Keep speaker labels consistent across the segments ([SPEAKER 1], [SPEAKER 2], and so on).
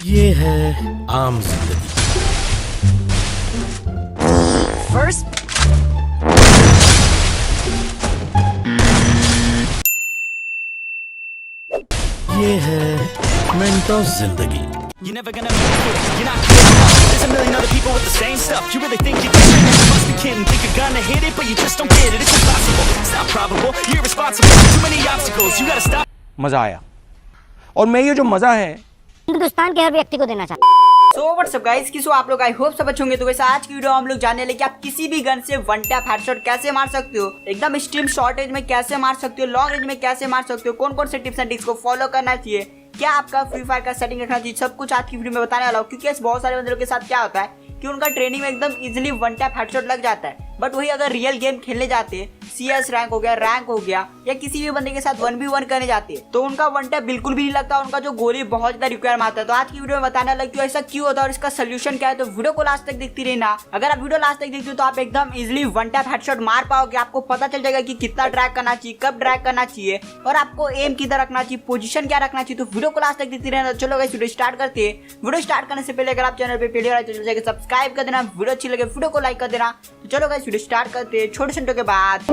[SPEAKER 1] ये है आम जिंदगी।
[SPEAKER 2] First,
[SPEAKER 1] ये है मेंटोस जिंदगी।
[SPEAKER 3] You're never gonna make it, you're not good enough. There's a million other people with the same stuff. You really think you're different? You must be kidding. Think you're gonna hit it, but you just don't get it. It's impossible, it's not probable. You're irresponsible, too many obstacles. You gotta stop.
[SPEAKER 4] मजा आया और मैं ये जो मजा है
[SPEAKER 5] हिंदुस्तान के हर व्यक्ति को देना चाहता हूं।
[SPEAKER 2] सो व्हाट्सअप गाइस, किसो आप लोग आई होप सब अच्छे होंगे। तो वैसे आज की वीडियो हम लोग जानने लगे कि आप किसी भी गन से वन टैप हेडशॉट कैसे मार सकते हो, एकदम एक्सट्रीम शॉर्ट रेंज में कैसे मार सकते हो, लॉन्ग रेंज में कैसे मार सकते हो, कौन कौन से टिप्स एंड ट्रिक्स को फॉलो करना चाहिए, क्या आपका फ्री फायर का सेटिंग रखना चाहिए, सब कुछ आज की वीडियो में बताने वाला हूँ। क्योंकि बहुत सारे बंदरों के साथ क्या होता है कि उनका ट्रेनिंग में एकदम इजीली वन टैप हेडशॉट लग जाता है, बट वही अगर रियल गेम खेलने जाते हैं, CS रैंक हो गया, रैंक हो गया, या किसी भी बंदे के साथ 1v1 करने जाते हैं, तो उनका वन टैप बिल्कुल भी नहीं लगता, उनका जो गोली बहुत ज्यादा रिक्वायर मारता है। तो आज की वीडियो में बताने लगे ऐसा क्यों होता है और इसका सोल्यूशन क्या है। तो वीडियो को लास्ट तक देखती रहना। अगर आप वीडियो लास्ट तक देखते हो तो आप एकदम इजिली वन टैप हेडशॉट मार पाओगे। आपको पता चल जाएगा कि कितना ड्रैग करना चाहिए, कब ड्रैग करना चाहिए, और आपको एम किधर रखना चाहिए, पोजीशन क्या रखना चाहिए। तो वीडियो को लास्ट तक देखती रहना। चलो गाइस वीडियो स्टार्ट करते हैं। वीडियो स्टार्ट करने से पहले अगर आप चैनल पे पहली बार आए तो जाकर सब्सक्राइब कर देना, वीडियो अच्छी लगे वीडियो को लाइक कर देना। तो चलो गाइस वीडियो स्टार्ट करते हैं छोटे छोटे के बाद।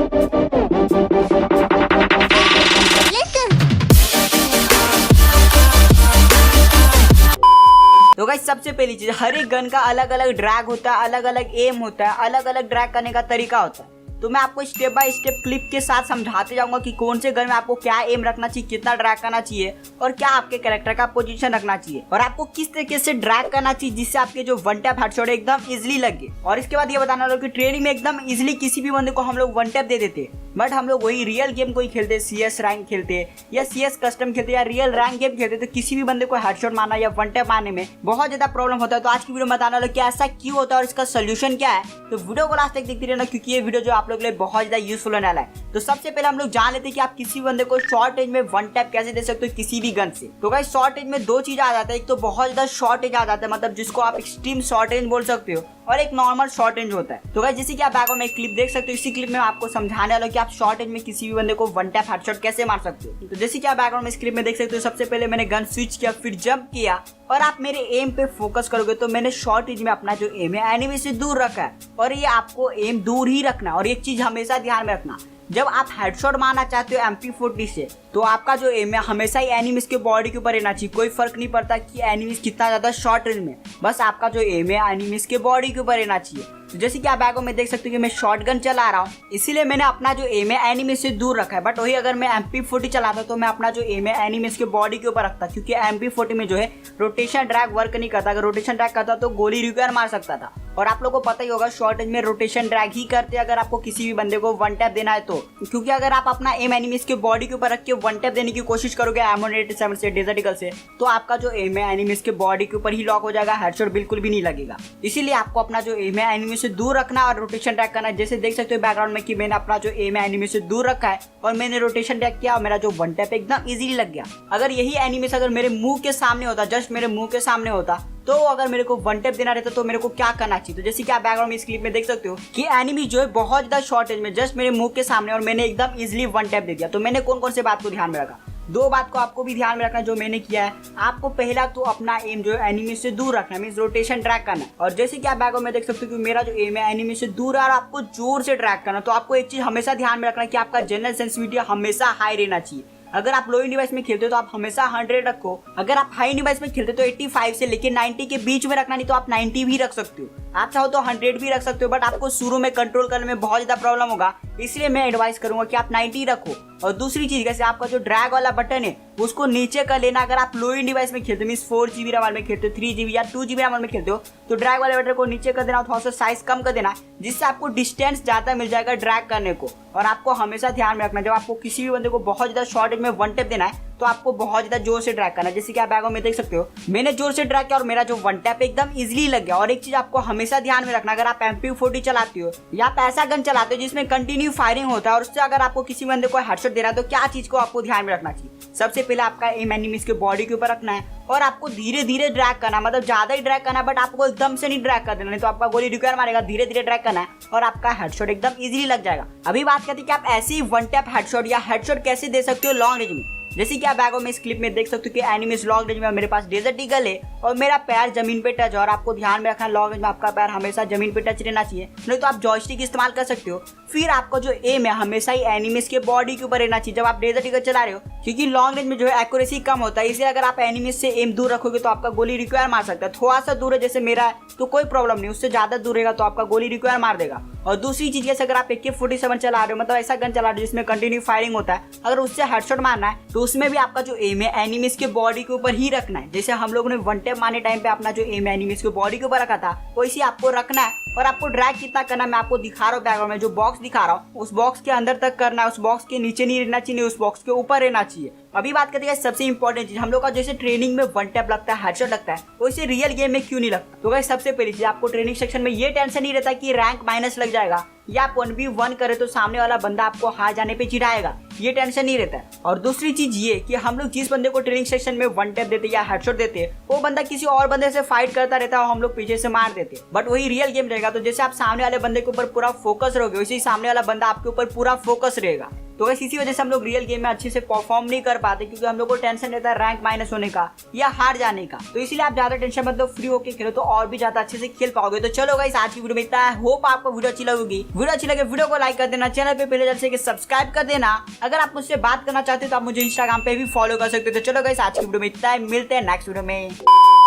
[SPEAKER 2] तो गाइस सबसे पहली चीज, हर एक गन का अलग अलग ड्रैग होता है, अलग अलग एम होता है, अलग अलग ड्रैग करने का तरीका होता है। तो मैं आपको स्टेप बाय स्टेप क्लिप के साथ समझाते जाऊंगा कि कौन से गन में आपको क्या एम रखना चाहिए, कितना ड्रैग करना चाहिए, और क्या आपके कैरेक्टर का पोजीशन रखना चाहिए, और आपको किस तरीके से ड्रैग करना चाहिए जिससे आपके जो वन टैप हेडशॉट एकदम इजीली लगे। और इसके बाद ये बताना लोग कि ट्रेनिंग में एकदम इजीली किसी भी बंदे को हम लोग वन टैप दे देते, बट हम लोग वही रियल गेम कोई खेलते, CS रैंक खेलते या CS कस्टम खेलते या रियल रैंक गेम खेलते, तो किसी भी बंदे को हेडशॉट मारना या वन टैप मारने में बहुत ज्यादा प्रॉब्लम होता है। तो आज की वीडियो में बताना लोग कि ऐसा क्यों होता है और इसका सोल्यूशन क्या है। तो वीडियो को लास्ट तक देखते रहना क्योंकि ये वीडियो जो आप लोग के लिए बहुत ज्यादा यूजफुल होने वाला है। तो सबसे पहले हम लोग जान लेते हैं कि आप किसी बंदे को शॉर्ट रेंज में वन टैप कैसे दे सकते हो किसी भी गन से। तो गाइस शॉर्ट रेंज में दो चीज आ जाता है, एक तो बहुत ज्यादा शॉर्ट रेंज आ जाता है, मतलब जिसको आप एक्सट्रीम शॉर्ट रेंज बोल सकते हो, और एक नॉर्मल शॉर्ट रेंज होता है। तो गाइस जैसे कि आप बैकग्राउंड में एक क्लिप देख सकते हो, इसी क्लिप में आपको समझाने वाला हूं कि आप शॉर्ट रेंज में किसी भी बंदे को वन टैप हेडशॉट कैसे मार सकते हो। तो जैसे कि आप बैकग्राउंड में इस क्लिप में देख सकते हो, सबसे पहले मैंने गन स्विच किया, फिर जंप किया, और आप मेरे एम पे फोकस करोगे तो मैंने शॉर्ट रेंज में अपना जो एम है एनिमी से दूर रखा है, और ये आपको एम दूर ही रखना है। और एक चीज हमेशा ध्यान में रखना, जब आप हेडशॉट मारना चाहते हो MP40 से, तो आपका जो एम है हमेशा ही एनिमीज के बॉडी के ऊपर रहना चाहिए। कोई फर्क नहीं पड़ता कि एनिमीज कितना ज्यादा शॉर्ट रेंज में, बस आपका जो एम है एनिमीज के बॉडी के ऊपर रहना चाहिए। तो जैसे कि आप बैगों में देख सकते हो कि मैं शॉटगन चला रहा हूँ, इसीलिए मैंने अपना जो एम है एनिमीज से दूर रखा है। बट वही अगर मैं MP40 चलाता तो मैं अपना जो एम है एनिमीज के बॉडी के ऊपर रखता, क्योंकि MP40 में जो है रोटेशन ड्रैग वर्क नहीं करता। अगर रोटेशन ड्रैग करता तो गोली रिक्वायर मार सकता था, और आप लोगों को पता ही होगा शॉर्ट रेंज में रोटेशन ड्रैग ही करते अगर आपको किसी भी बंदे को वन टैप देना है तो। क्योंकि अगर आप अपना एम एनिमीज के बॉडी के ऊपर रख के वन टैप देने की कोशिश करोगे M187 से, डेजर्ट ईगल से, तो आपका जो एम है एनिमीज के बॉडी के ऊपर ही लॉक हो जाएगा, हेडशॉट बिल्कुल भी नहीं लगेगा। इसीलिए आपको अपना जो एम है एनिमी से दूर रखना और रोटेशन ट्रैक करना है। जैसे देख सकते हो बैकग्राउंड में कि मैंने अपना जो एम है एनिमी से दूर रखा है और मैंने रोटेशन ट्रैक किया और मेरा जो वन टैप एकदम इजीली लग गया। अगर यही एनिमीज अगर मेरे मुंह के सामने होता, जस्ट मेरे मुंह के सामने होता, तो अगर मेरे को वन टैप देना रहता तो मेरे को क्या करना चाहिए। तो जैसे कि आप बैकग्राउंड में इस क्लिप में देख सकते हो कि एनिमी जो है बहुत ज्यादा शॉर्ट रेंज में जस्ट मेरे मुंह के सामने, और मैंने एकदम इजीली वन टैप दे दिया। तो मैंने कौन कौन से बात को ध्यान में रखा, दो बात को आपको भी ध्यान में रखना जो मैंने किया है। आपको पहला तो अपना एम जो है एनिमी से दूर रखना, मींस रोटेशन ट्रैक करना। और जैसे कि आप बैकग्राउंड में देख सकते हो कि मेरा जो एम है एनिमी से दूर है और आपको जोर से ट्रैक करना। तो आपको एक चीज हमेशा ध्यान में रखना कि आपका जनरल सेंसिटिविटी हमेशा हाई रहना चाहिए। अगर आप लो डिवाइस में खेलते हो तो आप हमेशा 100 रखो, अगर आप हाई डिवाइस में खेलते हो तो 85 से लेके 90 के बीच में रखना, नहीं तो आप 90 भी रख सकते हो। आप चाहो तो 100 भी रख सकते हो, बट आपको शुरू में कंट्रोल करने में बहुत ज्यादा प्रॉब्लम होगा, इसलिए मैं एडवाइस करूंगा कि आप 90 रखो। और दूसरी चीज जैसे आपका जो ड्रैग वाला बटन है उसको नीचे कर लेना। अगर आप लो डिवाइस में खेलते हो, मींस 4GB रैम में खेलते हो, 3GB या 2GB रैम में खेलते हो, तो ड्रैग वाले बटन को नीचे कर देना, थोड़ा सा साइज कम कर देना, जिससे आपको डिस्टेंस ज्यादा मिल जाएगा ड्रैग करने को। और आपको हमेशा ध्यान में रखना, जब आपको किसी भी बंदे को बहुत ज्यादा शॉर्ट रेंज में वन टैप देना है तो आपको बहुत ज्यादा जोर से ड्रैग करना है। जैसे कि आप बैगों में देख सकते हो मैंने जोर से ड्रैग किया और मेरा जो वन टैप एकदम इजीली लग गया। और एक चीज आपको हमेशा ध्यान में रखना, अगर आप MP40 चलाते हो या आप ऐसा गन चलाते हो जिसमें कंटिन्यू फायरिंग होता है और उससे अगर आपको किसी बंदे को हेडशॉट देना है, तो क्या चीज को आपको ध्यान में रखना चाहिए। सबसे पहले आपका एम एनिमीज के बॉडी के ऊपर रखना है और आपको धीरे धीरे ड्रैग करना, मतलब ज्यादा ही ड्रैग करना है, बट आपको एकदम से नहीं ड्रैग कर देना, नहीं तो आपका गोली रिक्वायर मारेगा। धीरे धीरे ड्रैग करना है और आपका हेडशॉट एकदम इजीली लग जाएगा। अभी बात करते हैं कि आप ऐसे ही वन टैप हेडशॉट या हेडशॉट कैसे दे सकते हो लॉन्ग रेंज में। जैसे कि आप बैगों में इस क्लिप में देख सकते हो कि एनिमीज लॉन्ग रेंज में मेरे पास डेजर्ट ईगल है और मेरा पैर जमीन पे टच, और आपको ध्यान में रखना लॉन्ग रेंज में आपका पैर हमेशा जमीन पे टच रहना चाहिए, नहीं तो आप जॉयस्टिक इस्तेमाल कर सकते हो। फिर आपका जो एम है हमेशा ही एनिमीज के बॉडी के ऊपर रहना चाहिए जब आप डेजर्ट ईगल चला रहे हो, क्योंकि लॉन्ग रेंज में जो है एक्यूरेसी कम होता है, इसलिए अगर आप एनिमीज से एम दूर रखोगे तो आपका गोली रिक्वायर मार सकता है। थोड़ा सा दूर है जैसे मेरा है तो कोई प्रॉब्लम नहीं, उससे ज्यादा दूर रहेगा तो आपका गोली रिक्वायर मार देगा। और दूसरी चीज जैसे अगर आप AK-47 चला रहे हो, मतलब ऐसा गन चला रहे हो जिसमें कंटिन्यू फायरिंग होता है, अगर उससे हेडशॉट मारना है तो उसमें भी आपका जो एम है एनिमीज के बॉडी के ऊपर ही रखना है। जैसे हम लोगों ने वन टैप मारने टाइम पे अपना जो एम एनिमीज के बॉडी के ऊपर रखा था वैसे आपको रखना है। और आपको ड्रैग कितना करना मैं आपको दिखा रहा हूँ, बैकग्राउंड में जो बॉक्स दिखा रहा हूँ उस बॉक्स के अंदर तक करना है, उस बॉक्स के नीचे नहीं रहना चाहिए, उस बॉक्स के ऊपर रहना चाहिए। अभी बात करते हैं सबसे इंपॉर्टेंट चीज, हम लोग का जैसे ट्रेनिंग में वन टैप लगता है, हेडशॉट लगता है, वैसे रियल गेम में क्यों नहीं लगता? तो गाइस सबसे पहली चीज आपको ट्रेनिंग सेक्शन में ये टेंशन नहीं रहता कि रैंक माइनस लग जाएगा या आप 1v1 करे तो सामने वाला बंदा आपको हार जाने पे चिढ़ाएगा, ये टेंशन नहीं रहता है। और दूसरी चीज ये कि हम लोग जिस बंदे को ट्रेनिंग सेक्शन में वन टैप देते या हेडशॉट देते वो बंदा किसी और बंदे से फाइट करता रहता है और हम लोग पीछे से मार देते, बट वही रियल गेम रहेगा। तो जैसे आप सामने वाले बंदे के ऊपर पूरा फोकस रहोगे वैसे ही सामने वाला बंदा आपके ऊपर पूरा फोकस रहेगा। तो वैसे इसी वजह से हम लोग रियल गेम में अच्छे से परफॉर्म नहीं कर पाते, क्योंकि हम लोग को टेंशन रहता है रैंक माइनस होने का या हार जाने का। तो इसीलिए आप ज्यादा टेंशन मतलब फ्री होकर खेलो तो और भी ज्यादा अच्छे से खेल पाओगे। तो चलो गाइस आज की वीडियो में इतना है, होप आपको वीडियो अच्छी लगेगी। वीडियो अच्छी लगे वीडियो को लाइक कर देना, चैनल पे पहले जैसे कि सब्सक्राइब कर देना। अगर आप मुझसे बात करना चाहते हो तो आप मुझे इंस्टाग्राम पे भी फॉलो कर सकते हो। तो चलो गाइस आज की वीडियो में इतना है, मिलते हैं नेक्स्ट वीडियो में।